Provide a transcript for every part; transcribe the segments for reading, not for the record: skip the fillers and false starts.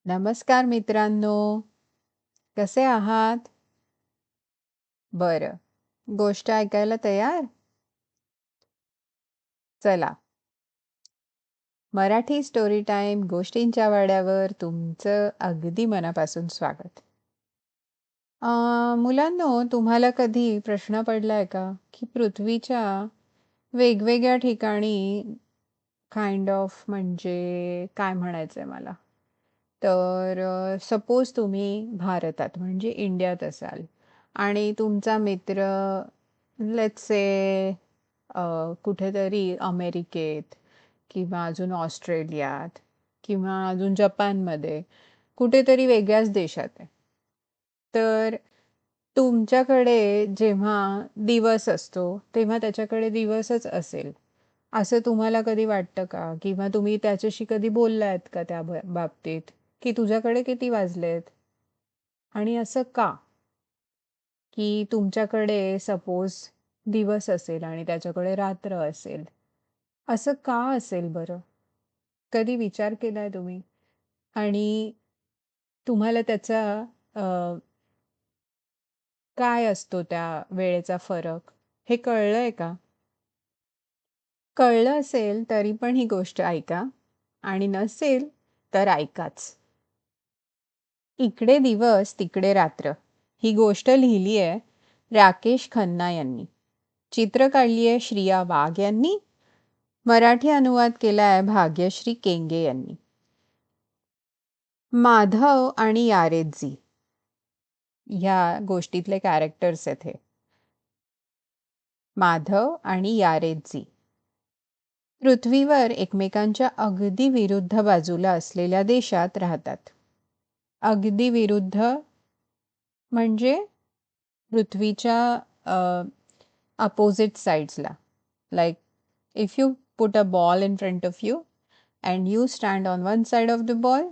नमस्कार मित्रांनो, कसे आहात? बरं. गोष्ट ऐकायला तयार? चला. मराठी स्टोरी टाईम गोष्टींच्या वाड्यावर तुमचं अगदी मनापासून स्वागत. मुलांनो, तुम्हाला कधी प्रश्न पडलाय का, की पृथ्वीच्या वेगवेगळ्या ठिकाणी काइंड ऑफ म्हणजे काय म्हणायचंय मला? तर सपोज तुम्ही भारतात म्हणजे इंडियात असाल आणि तुमचा मित्र लेट्स से कुठेतरी अमेरिकेत किंवा अजून ऑस्ट्रेलियात किंवा अजून जपानमध्ये कुठेतरी वेगळ्याच देशात आहे. तर तुमच्याकडे जेव्हा दिवस असतो, तेव्हा त्याच्याकडे दिवसच असेल, असं तुम्हाला कधी वाटतं का? किंवा तुम्ही त्याच्याशी कधी बोललात का त्या बाबतीत? की तुझ्याकडे किती वाजलेत? आणि असं का? की तुमच्याकडे सपोज दिवस असेल आणि त्याच्याकडे रात्र असेल. असं का असेल बरं? कधी विचार केलाय तुम्ही? आणि तुम्हाला त्याचा अ, काय असतो त्या वेळेचा फरक? हे कळलंय का? कळलं असेल तरी पण ही गोष्ट ऐका आणि नसेल तर ऐकाच. इकडे दिवस तिकडे रात्र ही गोष्ट लिहिली आहे राकेश खन्ना यांनी. चित्र काढली आहे श्रिया वाघ यांनी. मराठी अनुवाद केला आहे भाग्यश्री केंगे यांनी. माधव आणि यारेजी ह्या गोष्टीतले कॅरेक्टर्स आहेत हे. माधव आणि यारेजी पृथ्वीवर एकमेकांच्या अगदी विरुद्ध बाजूला असलेल्या देशात राहतात. अगदी विरुद्ध म्हणजे पृथ्वीच्या अपोजिट साइड्सला. Like if you put a ball in front of you and you stand on one side of the ball,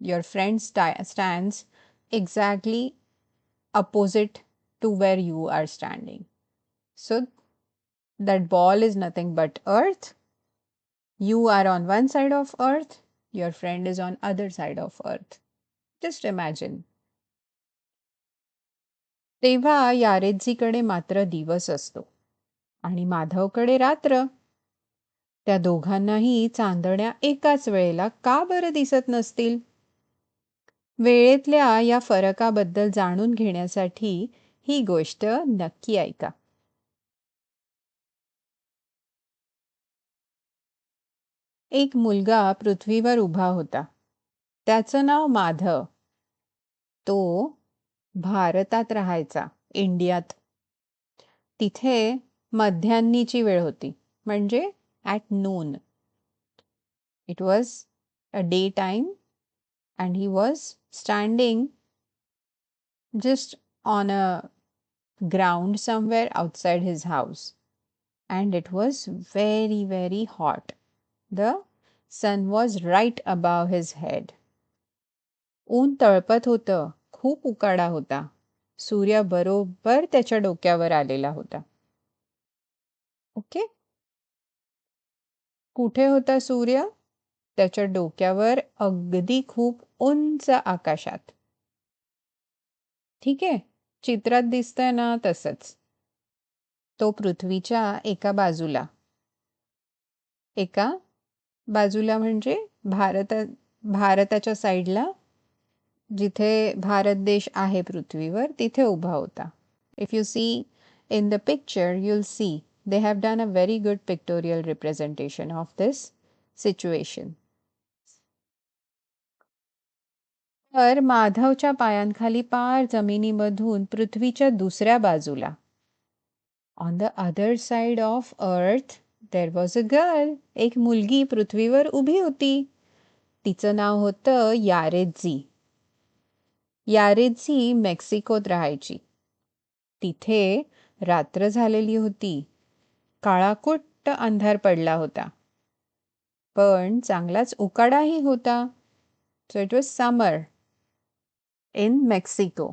your friend stands exactly opposite to where you are standing. So that ball is nothing but earth. You are on one side of earth, your friend is on other side of earth. Just imagine. तेव्हा यारेजीकडे मात्र दिवस असतो आणि माधवकडे रात्र. त्या दोघांनाही चांदण्या एकाच वेळेला का बरं दिसत नसतील? वेळेतल्या या फरकाबद्दल जाणून घेण्यासाठी ही गोष्ट नक्की ऐका. एक मुलगा पृथ्वीवर उभा होता. त्याचं नाव माधव. तो भारतात राहायचा, इंडियात. तिथे मध्यान्नीची वेळ होती, म्हणजे at Noon. It was a day time and he was standing just on a ground somewhere outside his house. And it was very, very hot. The sun was right above his head. ऊन तळपत होतं, खूप उकाडा होता. सूर्य बरोबर त्याच्या डोक्यावर आलेला होता. ओके? कुठे होता सूर्य? त्याच्या डोक्यावर अगदी खूप उंच आकाशात. ठीक आहे? चित्रात दिसतंय ना तसंच. तो पृथ्वीच्या एका बाजूला. एका बाजूला म्हणजे भारताच्या साईडला, जिथे भारत देश आहे पृथ्वीवर, तिथे उभा होता. If you see in the picture you'll see they have done a very good pictorial representation of this situation. तर माधवच्या पायांखाली पार जमिनीमधून पृथ्वीच्या दुसऱ्या बाजूला, on the other side of earth, there was a girl. एक मुलगी पृथ्वीवर उभी होती. तिचं नाव होतं यारेजी. यारेजी मेक्सिकोत राहायची. तिथे रात्र झालेली होती. काळाकुट्ट अंधार पडला होता. पण चांगलाच उकाडाही होता. So it was summer in Mexico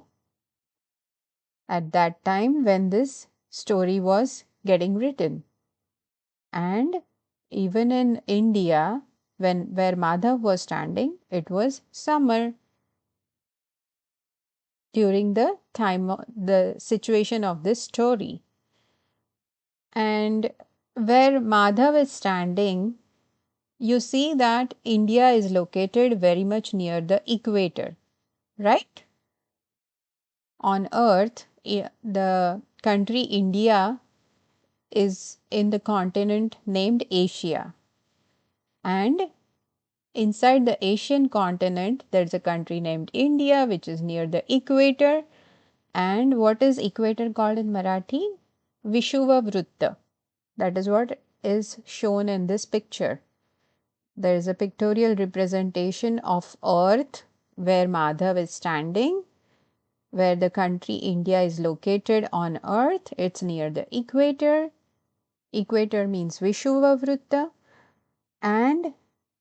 at that time when this story was getting written. And even in India, where Madhav was standing, it was summer during the the situation of this story. And where Madhav is standing, you see that India is located very much near the equator, right? On earth, the country India is in the continent named Asia, and inside the Asian continent there's a country named India which is near the equator. And what is equator called in Marathi? Vishuva Vrutta. That is what is shown in this picture. There is a pictorial representation of earth where Madhav is standing, where the country India is located on earth. It's near the equator. Equator means Vishuva Vrutta. And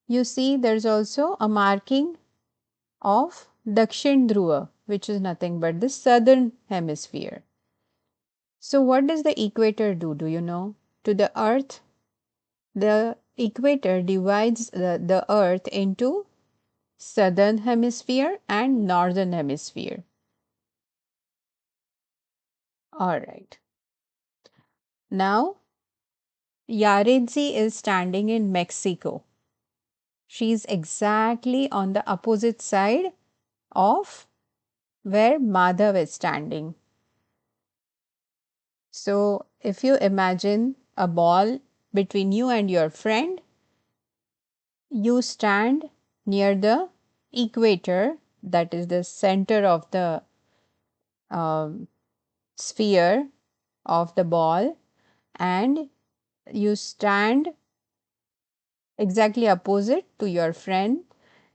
you see there's also a marking of Dakshin Dhruva, which is nothing but the southern hemisphere. So what does the equator do? Do you know? To the earth, the equator divides the earth into southern hemisphere and northern hemisphere. All right. Now, Yaredzi is standing in Mexico. She's exactly on the opposite side of where Madhav is standing. So, if you imagine a ball between you and your friend, you stand near the equator, that is the center of the sphere of the ball, and you stand exactly opposite to your friend,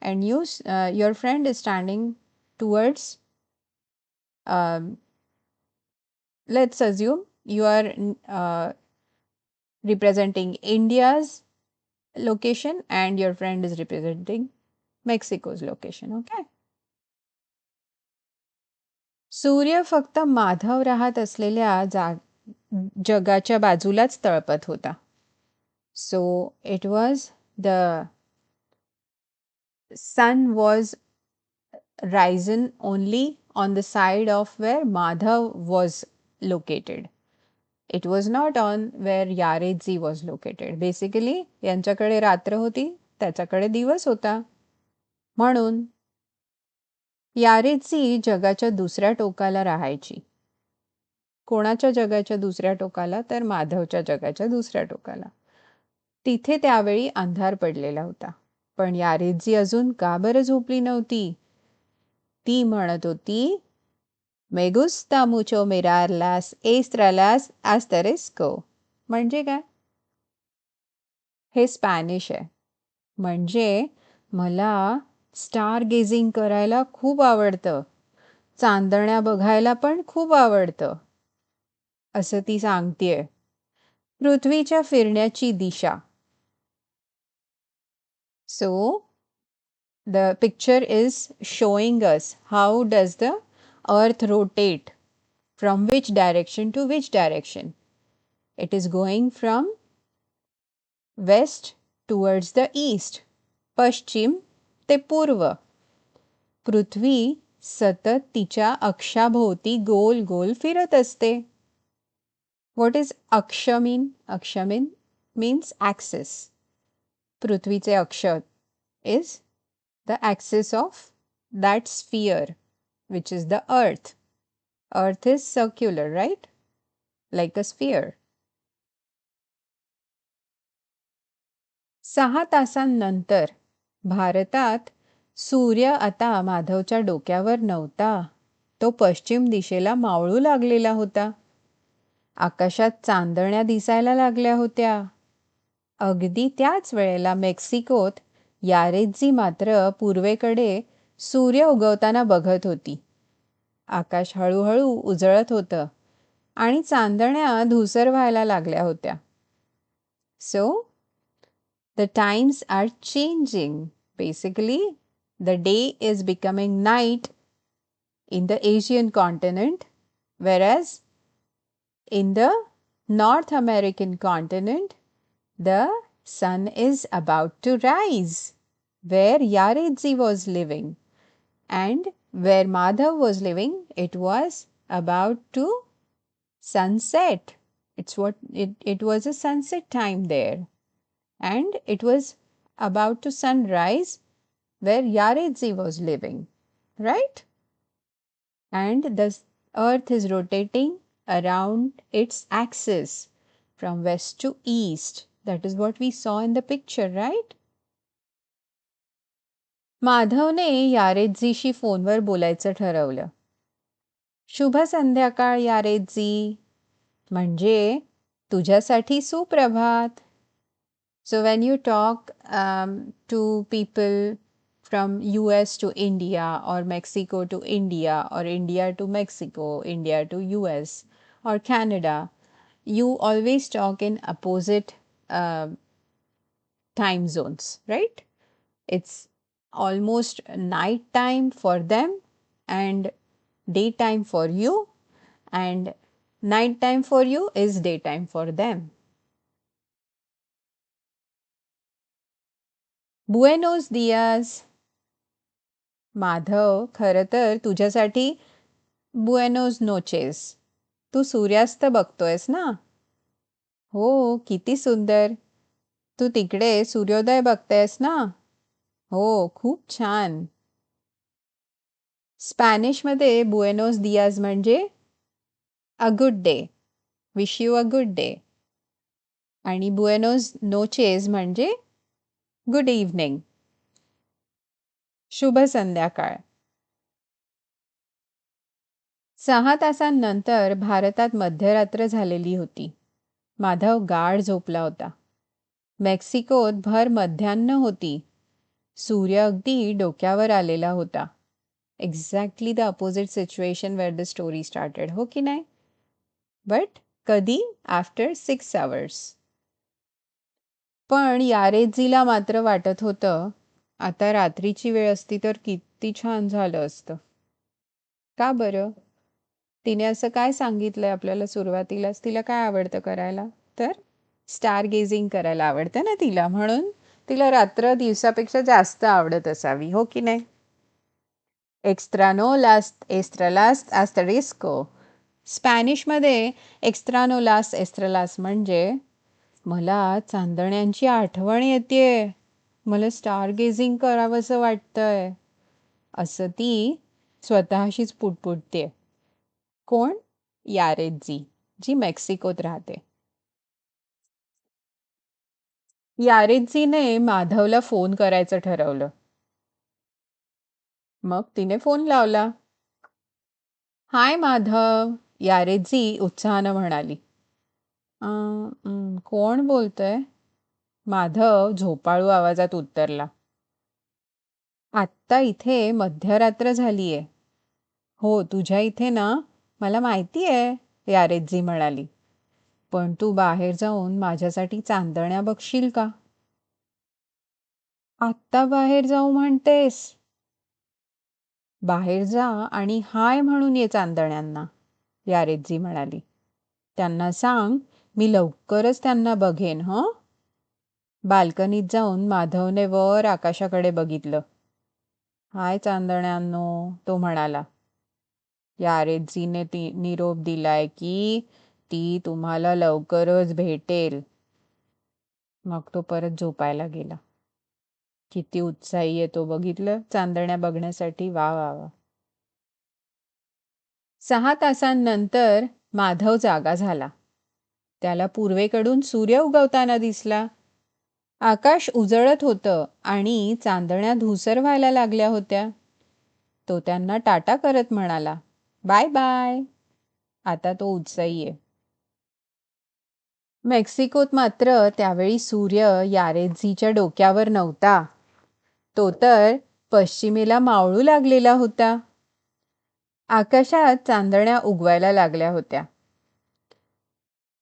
and your friend is standing towards, let's assume you are representing India's location and your friend is representing Mexico's location. Okay. सूर्य फक्त माधव राहत असलेल्या जगाच्या बाजूलाच तळपत होता. So it was the sun was rising only on the side of where Madhav was located. It was not on where Yaredzi was located. Basically, यांच्याकडे रात्र होती, त्याच्याकडे दिवस होता. म्हणून यारेची जगाच्या दुसऱ्या टोकाला राहायची. कोणाच्या जगाच्या दुसऱ्या टोकाला? तर माधवच्या जगाच्या दुसऱ्या टोकाला. तिथे त्यावेळी अंधार पडलेला होता. पण यारेजी अजून का बरं झोपली नव्हती? ती म्हणत होती, Me gusta mucho mirarlas estrellas asterisco. म्हणजे काय? हे स्पॅनिश आहे. म्हणजे मला स्टार गेझिंग करायला खूप आवडतं. चांदण्या बघायला पण खूप आवडतं. असं ती सांगतेय. पृथ्वीच्या फिरण्याची दिशा. So, the picture is showing us how does the earth rotate, from which direction to which direction. It is going from west towards the east, पश्चिम ते पूर्व. पृथ्वी सतत तिच्या अक्षाभोवती गोल गोल फिरत असते. What is अक्ष mean? अक्ष means axis. पृथ्वीचे अक्ष is the axis of that sphere, which is the earth. Earth is circular, right? Like a sphere. 6 तासांनंतर भारतात सूर्य आता माधवच्या डोक्यावर नव्हता. तो पश्चिम दिशेला मावळू लागलेला होता. आकाशात चांदण्या दिसायला लागल्या होत्या. अगदी त्याच वेळेला मेक्सिकोत यारेजी मात्र पूर्वेकडे सूर्य उगवताना बघत होती. आकाश हळूहळू उजळत होतं आणि चांदण्या धुसर व्हायला लागल्या होत्या. So, the times are changing. Basically, the day is becoming night in the Asian continent, whereas in the North American continent, the sun is about to rise, where Yaredzi was living. And where Madhav was living, it was about to sunset. It was a sunset time there. And it was about to sunrise where Yaredzi was living. Right? And the earth is rotating around its axis from west to east. That is what we saw in the picture, right? माधवने यारेतजीशी फोनवर बोलायचं ठरवलं. शुभ संध्याकाळ यारेतजी, म्हणजे तुझ्यासाठी सुप्रभात. So when you talk to people from US to India or Mexico to India or India to Mexico, India to US or Canada, you always talk in opposite time zones, right? It's almost night time for them and daytime for you, and night time for you is daytime for them. Buenos diyas. Madhav, खरं तर तुझ्यासाठी Buenos notches. तू सूर्यास्त बघतोयस ना? हो, किती सुंदर. तू तिकडे सूर्योदय बघतेस ना? हो, खूप छान. स्पॅनिशमध्ये बुएनोस दियाज म्हणजे a good day. Wish you a good day. आणि बुएनोस नोचेस म्हणजे गुड इव्हनिंग. शुभ संध्याकाळ. 6 तासांनंतर भारतात मध्यरात्र झालेली होती. माधव गाढ झोपला होता. मेक्सिकोत भर मध्यान्ह होती. सूर्य अगदी डोक्यावर आलेला होता. Exactly the opposite situation wear the story started, हो की नाही? बट कधी? After 6 hours. पण यारेजीला मात्र वाटत होतं, आता रात्रीची वेळ असती तर किती छान झालं असतं. का बरं? तिने असं काय सांगितलंय आपल्याला सुरुवातीलाच? तिला काय आवडतं करायला? तर स्टार गेझिंग करायला आवडतं ना तिला, म्हणून तिला रात्र दिवसापेक्षा जास्त आवडत असावी, हो की नाही? एक्स्ट्रानो लास्ट एस्ट्रलास ॲस्टरिस्को. स्पॅनिशमध्ये एक्स्ट्रानो लास एस्ट्रलास म्हणजे मला चांदण्यांची आठवण येतेय, मला स्टार गेझिंग करावंसं वाटतंय, असं ती स्वतःशीच पुटपुटते. कोण? यारेतजी, जी मेक्सिकोत राहते. यारेतजीने माधवला फोन करायचं ठरवलं. मग तिने फोन लावला. हाय माधव, यारेतजी उत्साहानं म्हणाली. कोण बोलतंय? माधव झोपाळू आवाजात उत्तरला. आत्ता इथे मध्यरात्र झालीये. हो, तुझ्या इथे ना? मला माहिती आहे, यारेतजी म्हणाली. पण तू बाहेर जाऊन माझ्यासाठी चांदण्या बघशील का? आत्ता बाहेर जाऊ म्हणतेस? बाहेर जा आणि हाय म्हणून ये चांदण्यांना, यारेतजी म्हणाली. त्यांना सांग मी लवकरच त्यांना बघेन, हं? बाल्कनीत जाऊन माधवने वर आकाशाकडे बघितलं. हाय चांदण्यांनो, तो म्हणाला. यारेतजीने निरोप दिलाय की ती तुम्हाला लवकरच भेटेल. मग तो परत झोपायला गेला. किती उत्साही आहे तो, बघितलं चांदण्या बघण्यासाठी. वा वा वा. 6 तासांनंतर माधव जागा झाला. त्याला पूर्वेकडून सूर्य उगवताना दिसला. आकाश उजळत होतं आणि चांदण्या धुसर व्हायला लागल्या होत्या. तो त्यांना टाटा करत म्हणाला, बाय बाय. आता तो उत्साही आहे. मेक्सिकोत मात्र त्यावेळी सूर्य यारेतजीच्या डोक्यावर नव्हता. तो तर पश्चिमेला मावळू लागलेला होता. आकाशात चांदण्या उगवायला लागल्या होत्या.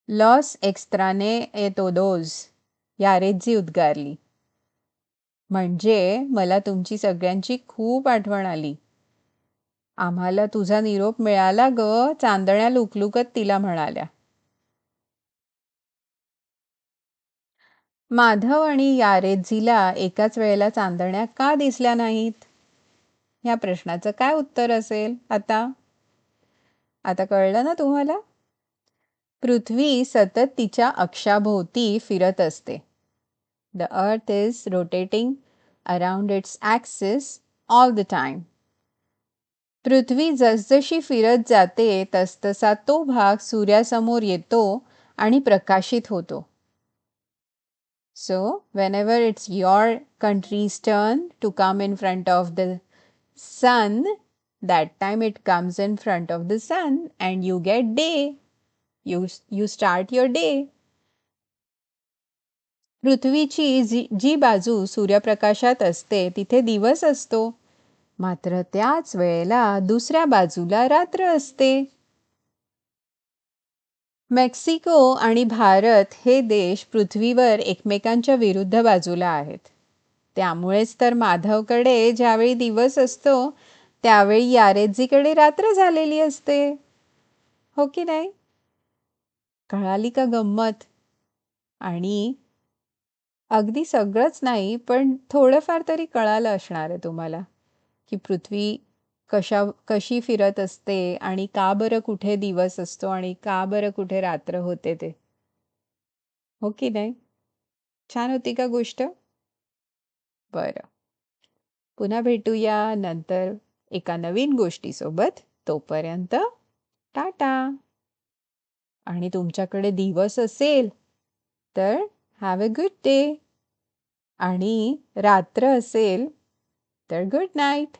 लॉस एक्स्ट्राने एतोदोस, यारेतजी उद्गारली. म्हणजे मला तुमची सगळ्यांची खूप आठवण आली. आम्हाला तुझा निरोप मिळाला ग, चांदण्या लुकलुकत तिला म्हणाल्या. माधव आणि यारेजीला एकाच वेळेला चांदण्या का दिसल्या नाहीत? ह्या प्रश्नाचं काय उत्तर असेल आता? आता कळलं ना तुम्हाला? पृथ्वी सतत तिच्या अक्षाभोवती फिरत असते. The earth is rotating around its axis all the time. पृथ्वी जसजशी फिरत जाते तसतसा तो भाग सूर्यासमोर येतो आणि प्रकाशित होतो. So, whenever it's your country's turn to come in front of the sun, that time it comes in front of the sun and you get day. You start your day. पृथ्वीची जी बाजू सूर्यप्रकाशात असते तिथे दिवस असतो, मात्र त्याच वेळेला दुसऱ्या बाजूला रात्र असते. मेक्सिको आणि भारत हे देश पृथ्वीवर एकमेकांच्या विरुद्ध बाजूला आहेत. त्यामुळेच तर माधवकडे ज्यावेळी दिवस असतो त्यावेळी यारेजीकडे रात्र झालेली असते. हो की नाही? कळाली का गंमत? आणि अगदी सगळंच नाही, पण थोडंफार तरी कळालं असणार आहे तुम्हाला की पृथ्वी कशी फिरत असते आणि का बरं कुठे दिवस असतो आणि का बरं कुठे रात्र होते ते. हो की नाही? छान होती का गोष्ट? बरं. पुन्हा भेटूया नंतर एका नवीन गोष्टीसोबत. तोपर्यंत टाटा. आणि तुमच्याकडे दिवस असेल तर हॅव अ गुड डे. आणि रात्र असेल तर गुड नाईट.